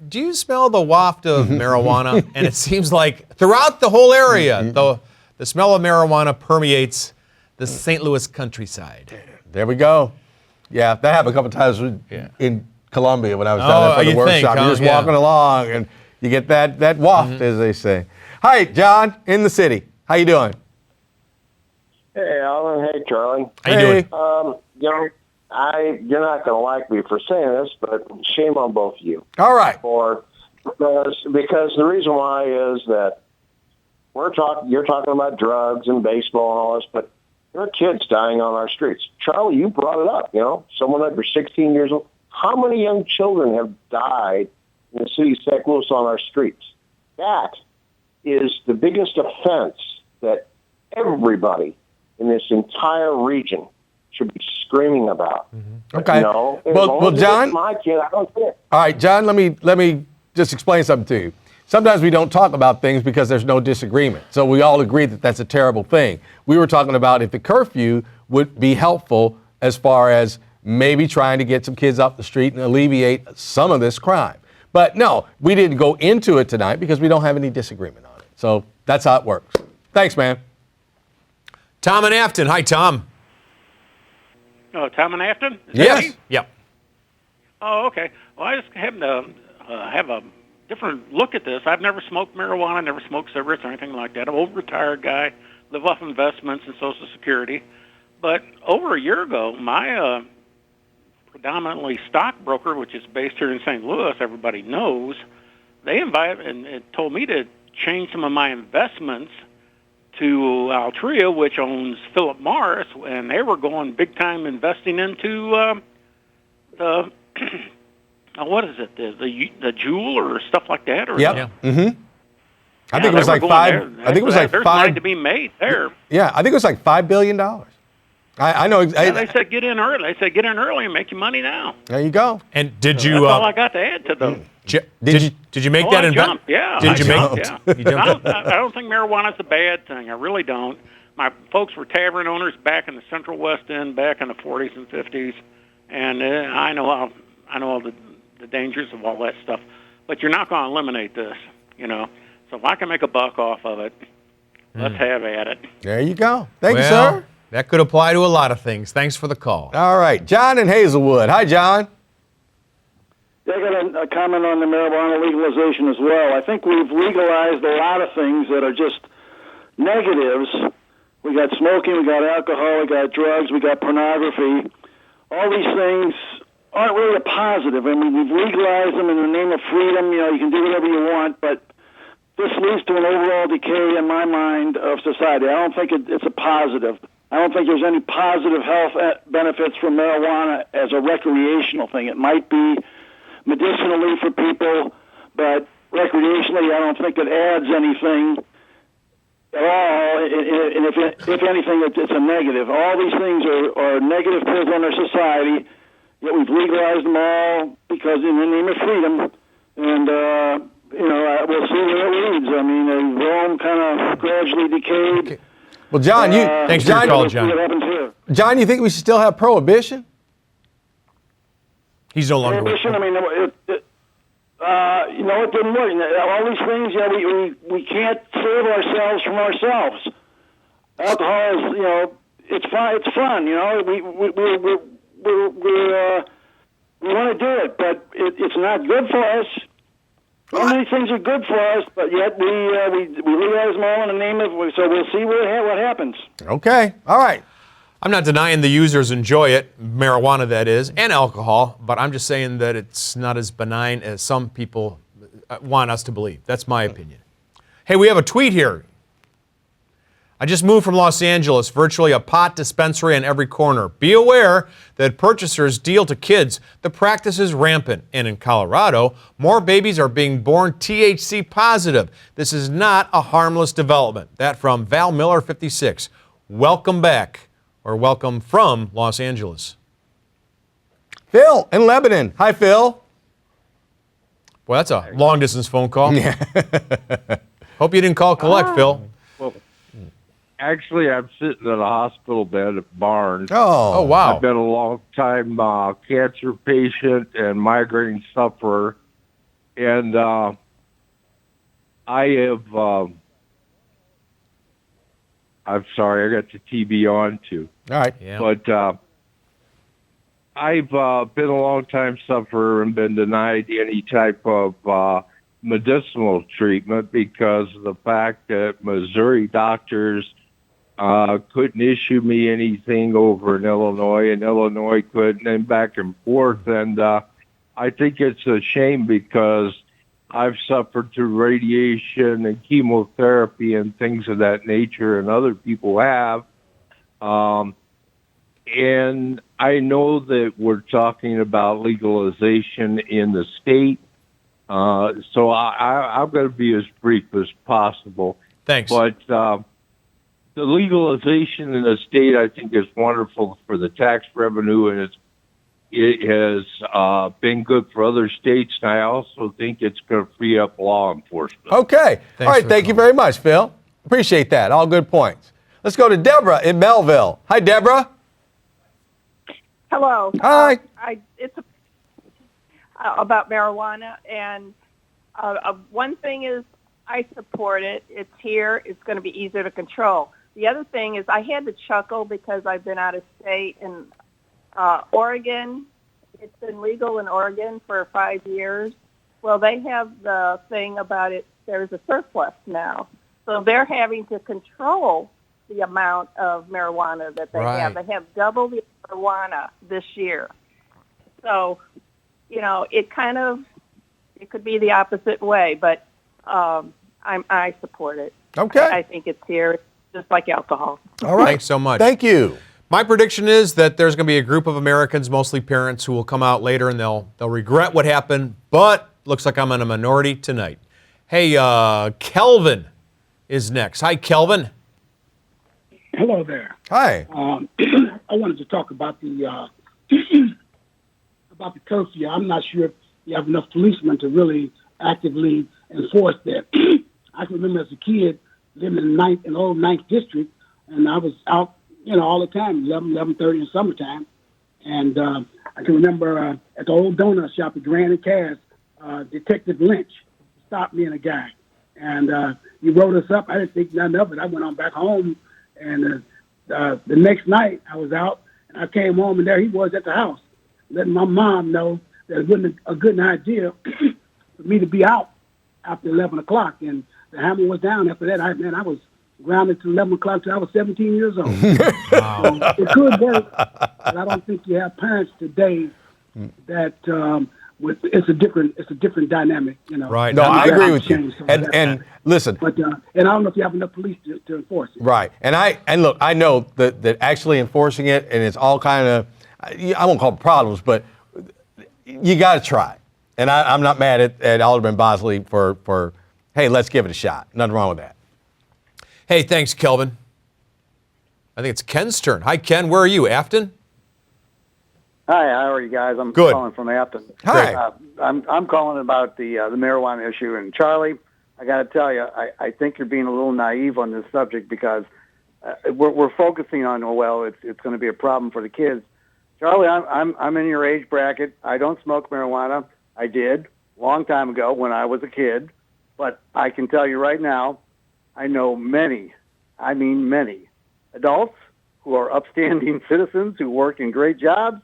do you smell the waft of marijuana? And it seems like throughout the whole area, the smell of marijuana permeates the St. Louis countryside.
There we go. Yeah, that happened a couple times in Columbia when I was down there for the workshop. You're just walking along, and you get that waft, as they say. Hi, John, in the city. How you doing?
Hey, Alan. Hey, Charlie.
How you doing?
You're not going to like me for saying this, but shame on both of you.
All right.
Because the reason why is that you're talking about drugs and baseball and all this, but there are kids dying on our streets. Charlie, you brought it up. Someone under 16 years old. How many young children have died in the city of St. Louis on our streets? That is the biggest offense that everybody in this entire region should be screaming about.
Okay. Well, John.
My kid, I don't care.
All right, John. Let me just explain something to you. Sometimes we don't talk about things because there's no disagreement. So we all agree that that's a terrible thing. We were talking about if the curfew would be helpful as far as maybe trying to get some kids off the street and alleviate some of this crime. But no, we didn't go into it tonight because we don't have any disagreement on it. So that's how it works. Thanks, man.
Tom in Afton. Hi, Tom.
Oh, Tom in Afton?
Yes. Yep.
Oh, okay. Well, I just happen to have a different look at this. I've never smoked marijuana, never smoked cigarettes or anything like that. I'm an old retired guy, live off investments and Social Security. But over a year ago, my predominantly stockbroker, which is based here in St. Louis, everybody knows, they invited and told me to change some of my investments to Altria, which owns Philip Morris, and they were going big time investing into the what is it, the Jewel or stuff like that? Or
yep. I think it was like five. I think it was like
there's
five.
money to be made there.
Yeah, I think it was like $5 billion. I know.
They said get in early. They said get in early and make your money now.
There you go.
And did you?
That's all I got to add to them.
Did you make that investment?
Yeah.
Did you make?
Yeah.
You jumped.
I don't think marijuana's a bad thing. I really don't. My folks were tavern owners back in the Central West End back in the 40s and 50s, and I know all the dangers of all that stuff. But you're not going to eliminate this, So if I can make a buck off of it, let's have at it.
There you go. Thank you, sir.
That could apply to a lot of things. Thanks for the call.
All right. John in Hazelwood. Hi, John.
I got a comment on the marijuana legalization as well. I think we've legalized a lot of things that are just negatives. We got smoking, we got alcohol, we got drugs, we got pornography. All these things aren't really a positive. I mean, we've legalized them in the name of freedom. You can do whatever you want, but this leads to an overall decay, in my mind, of society. I don't think it's a positive. I don't think there's any positive health benefits from marijuana as a recreational thing. It might be medicinally for people, but recreationally, I don't think it adds anything at all. And if anything, it's a negative. All these things are negative pills on our society, yet we've legalized them all because in the name of freedom. And, we'll see where it leads. I mean, Rome kind of gradually decayed.
Okay. Well, John,
thanks for your call, John.
What happens here?
John, you think we should still have prohibition?
He's no longer with
prohibition. I mean, it didn't work. All these things, we can't save ourselves from ourselves. Alcohol is, it's fun. It's fun. We want to do it, but it's not good for us. All these things are good for us, but yet we legalize them all in the name of. So we'll see what happens.
Okay. All right.
I'm not denying the users enjoy it, marijuana that is, and alcohol, but I'm just saying that it's not as benign as some people want us to believe. That's my opinion. Hey, we have a tweet here. I just moved from Los Angeles, virtually a pot dispensary on every corner. Be aware that purchasers deal to kids. The practice is rampant. And in Colorado, more babies are being born THC positive. This is not a harmless development. That from Val Miller, 56. Welcome back, or welcome from Los Angeles.
Phil in Lebanon. Hi, Phil.
Boy, that's a long-distance phone call. Yeah. Hope you didn't call collect, Phil.
Well, actually, I'm sitting in a hospital bed at Barnes.
Oh, wow.
I've been a long-time cancer patient and migraine sufferer, and I have. I'm sorry, I got the TV on too.
All right,
yeah.
But I've been a long-time sufferer and been denied any type of medicinal treatment because of the fact that Missouri doctors couldn't issue me anything over in Illinois, and Illinois couldn't, and back and forth. And I think it's a shame because I've suffered through radiation and chemotherapy and things of that nature, and other people have. And I know that we're talking about legalization in the state, so I'm going to be as brief as possible.
Thanks.
But the legalization in the state, I think, is wonderful for the tax revenue, and it has been good for other states, and I also think it's going to free up law enforcement.
Okay. All right, thank you very much, Phil. Appreciate that. All good points. Let's go to Deborah in Melville. Hi, Deborah.
Hello.
Hi.
It's about marijuana, and one thing is I support it. It's here. It's going to be easier to control. The other thing is I had to chuckle because I've been out of state in Oregon. It's been legal in Oregon for 5 years. Well, they have the thing about it. There's a surplus now, so they're having to control the amount of marijuana that they have. They have double the marijuana this year. So, it could be the opposite way, but I support it.
Okay.
I think it's here, just like alcohol.
All right.
Thanks so much.
Thank you.
My prediction is that there's going to be a group of Americans, mostly parents, who will come out later and they'll regret what happened, but looks like I'm in a minority tonight. Hey, Kelvin is next. Hi, Kelvin.
Hello there.
Hi.
I wanted to talk about the curfew. I'm not sure if you have enough policemen to really actively enforce that. I can remember as a kid living in the old 9th district, and I was out, all the time, 11:30 in summertime. And I can remember at the old donut shop at Grand and Cass, Detective Lynch stopped me and a guy. And he wrote us up. I didn't think nothing of it. I went on back home. And the next night I was out, and I came home, and there he was at the house, letting my mom know that it wasn't a good idea for me to be out after 11 o'clock. And the hammer was down after that. I was grounded to 11 o'clock till I was 17 years old.
Wow.
So it could work, but I don't think you have parents today that it's a different dynamic,
Right.
No, I agree with you. And listen.
But and I don't know if you have enough police to enforce it.
Right. And look, I know that actually enforcing it, and it's all kind of, I won't call it problems, but you got to try. And I'm not mad at Alderman Bosley for, hey, let's give it a shot. Nothing wrong with that.
Hey, thanks, Kelvin. I think it's Ken's turn. Hi, Ken. Where are you? Afton?
Hi, how are you guys? I'm
Good.
calling from Afton.
Hi.
I'm calling about the marijuana issue. And Charlie, I got to tell you, I think you're being a little naive on this subject because we're focusing on, it's going to be a problem for the kids. Charlie, I'm in your age bracket. I don't smoke marijuana. I did a long time ago when I was a kid. But I can tell you right now, I know many adults who are upstanding citizens who work in great jobs.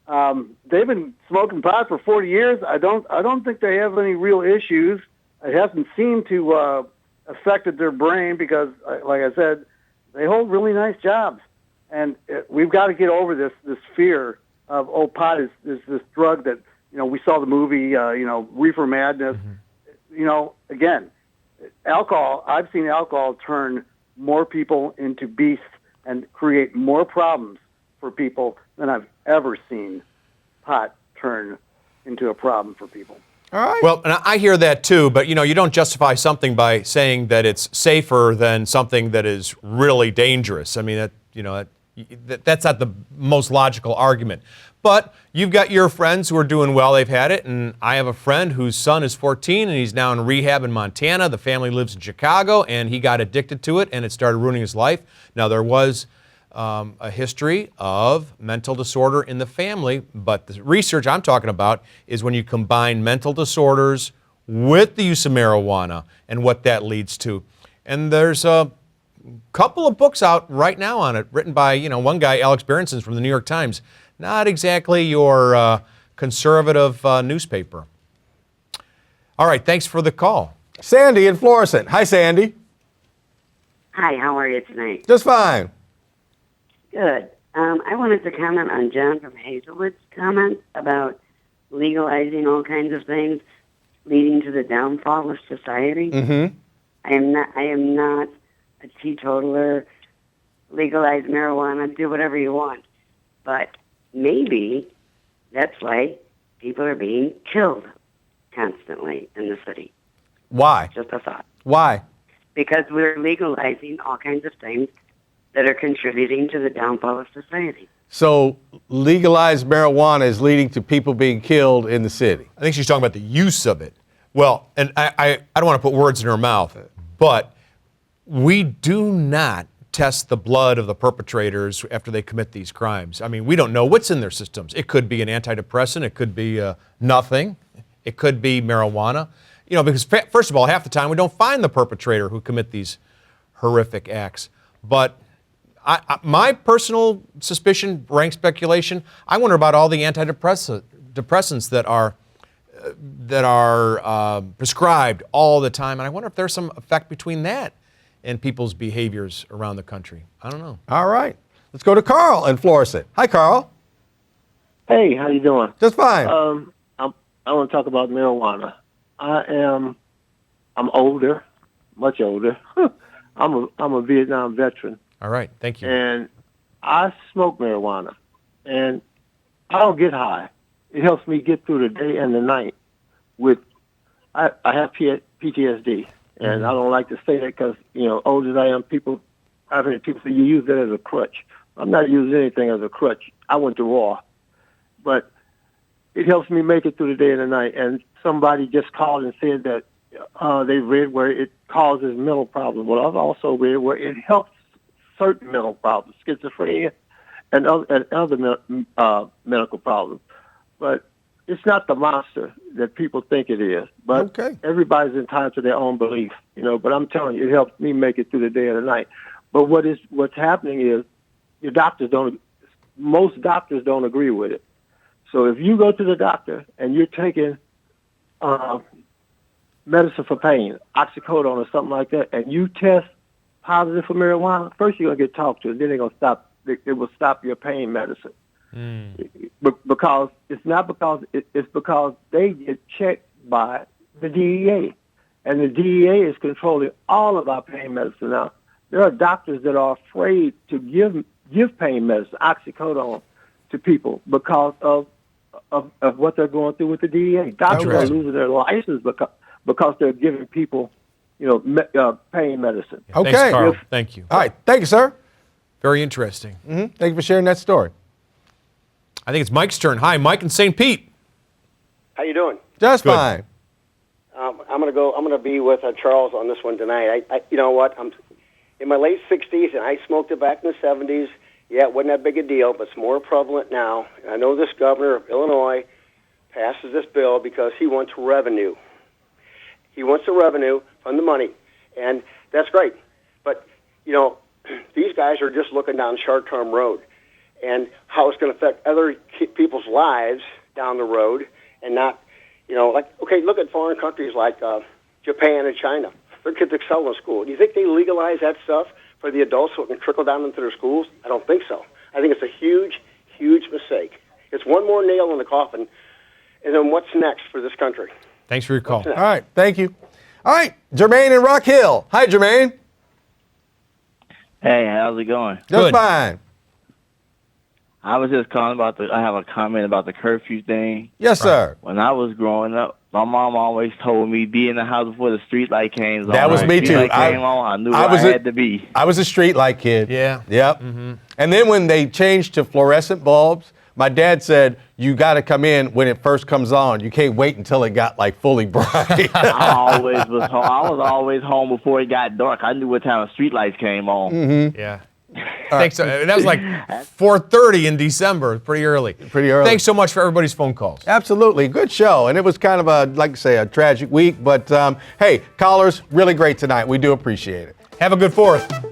They've been smoking pot for 40 years. I don't think they have any real issues. It hasn't seemed to affected their brain because, like I said, they hold really nice jobs. And we've got to get over this fear of, pot is this drug that, we saw the movie, Reefer Madness.
Mm-hmm.
Again, alcohol, I've seen alcohol turn more people into beasts and create more problems for people than I've ever seen pot turn into a problem for people.
All right. Well, and I hear that too, but you don't justify something by saying that it's safer than something that is really dangerous. I mean, that's not the most logical argument. But you've got your friends who are doing well, they've had it, and I have a friend whose son is 14 and he's now in rehab in Montana. The family lives in Chicago and he got addicted to it and it started ruining his life. Now, there was a history of mental disorder in the family, but the research I'm talking about is when you combine mental disorders with the use of marijuana and what that leads to. And there's a couple of books out right now on it, written by, one guy, Alex Berenson from the New York Times. Not exactly your conservative newspaper. All right, thanks for the call.
Sandy in Florissant. Hi, Sandy.
Hi, how are you tonight?
Just fine.
Good. I wanted to comment on John from Hazelwood's comments about legalizing all kinds of things leading to the downfall of society.
Mm-hmm.
I am not a teetotaler. Legalize marijuana, do whatever you want. But maybe that's why people are being killed constantly in the city.
Why?
Just a thought.
Why?
Because we're legalizing all kinds of things that are contributing to the downfall of society.
So legalized marijuana is leading to people being killed in the city.
I think she's talking about the use of it. Well, and I don't want to put words in her mouth, but we do not test the blood of the perpetrators after they commit these crimes. I mean, we don't know what's in their systems. It could be an antidepressant. It could be nothing. It could be marijuana. Because first of all, half the time we don't find the perpetrator who commit these horrific acts. But my personal suspicion, rank speculation, I wonder about all the antidepressants that are prescribed all the time, and I wonder if there's some effect between that and people's behaviors around the country. I don't know.
All right. Let's go to Carl in Florissant. Hi, Carl.
Hey, how you doing?
Just fine.
I want to talk about marijuana. I'm older, much older. I'm a Vietnam veteran.
All right, thank you.
And I smoke marijuana, and I don't get high. It helps me get through the day and the night. I have PTSD, and I don't like to say that because older as I am, I've heard people say you use that as a crutch. I'm not using anything as a crutch. I went to war, but it helps me make it through the day and the night. And somebody just called and said that they read where it causes mental problems. Well, I've also read where it helps certain mental problems, schizophrenia, and other medical problems. But it's not the monster that people think it is. But everybody's entitled to their own belief, But I'm telling you, it helps me make it through the day and the night. But what's happening is most doctors don't agree with it. So if you go to the doctor and you're taking medicine for pain, oxycodone or something like that, and you test positive for marijuana, first you're going to get talked to, and then they're going to stop. It will stop your pain medicine. Because it's because they get checked by the DEA, and the DEA is controlling all of our pain medicine now. There are doctors that are afraid to give pain medicine, oxycodone, to people because of what they're going through with the DEA. Doctors are losing their license because they're giving people, pain medicine.
Okay.
Thanks, Carl. Thank you.
All right. Thank you, sir.
Very interesting.
Mm-hmm. Thank you for sharing that story.
I think it's Mike's turn. Hi, Mike in St. Pete.
How you doing?
Just fine.
I'm gonna be with Charles on this one tonight. You know what? I'm in my late 60s, and I smoked it back in the 70s. Yeah, it wasn't that big a deal, but it's more prevalent now. And I know this governor of Illinois passes this bill because he wants revenue. He wants the revenue from the money, and that's great. But, these guys are just looking down short-term road and how it's going to affect other people's lives down the road and not, look at foreign countries like Japan and China. Their kids excel in school. Do you think they legalize that stuff for the adults so it can trickle down into their schools? I don't think so. I think it's a huge, huge mistake. It's one more nail in the coffin. And then what's next for this country?
Thanks for your call.
All right. Thank you. All right. Jermaine in Rock Hill. Hi, Jermaine.
Hey, how's it going?
Just fine.
I was just calling I have a comment about the curfew thing.
Yes, sir.
When I was growing up, my mom always told me be in the house before the street light came on.
That was me too.
Street light came on, I knew I had to be.
I was a street light kid.
Yeah.
Yep.
Mm-hmm.
And then when they changed to fluorescent bulbs, my dad said, you got to come in when it first comes on. You can't wait until it got like fully bright.
I was always home before it got dark. I knew what time the street lights came on.
Mm-hmm.
Yeah. Thanks. That was like 4:30 in December. Pretty early. Thanks so much for everybody's phone calls.
Absolutely. Good show. And it was kind of a tragic week. But hey, callers, really great tonight. We do appreciate it.
Have a good 4th.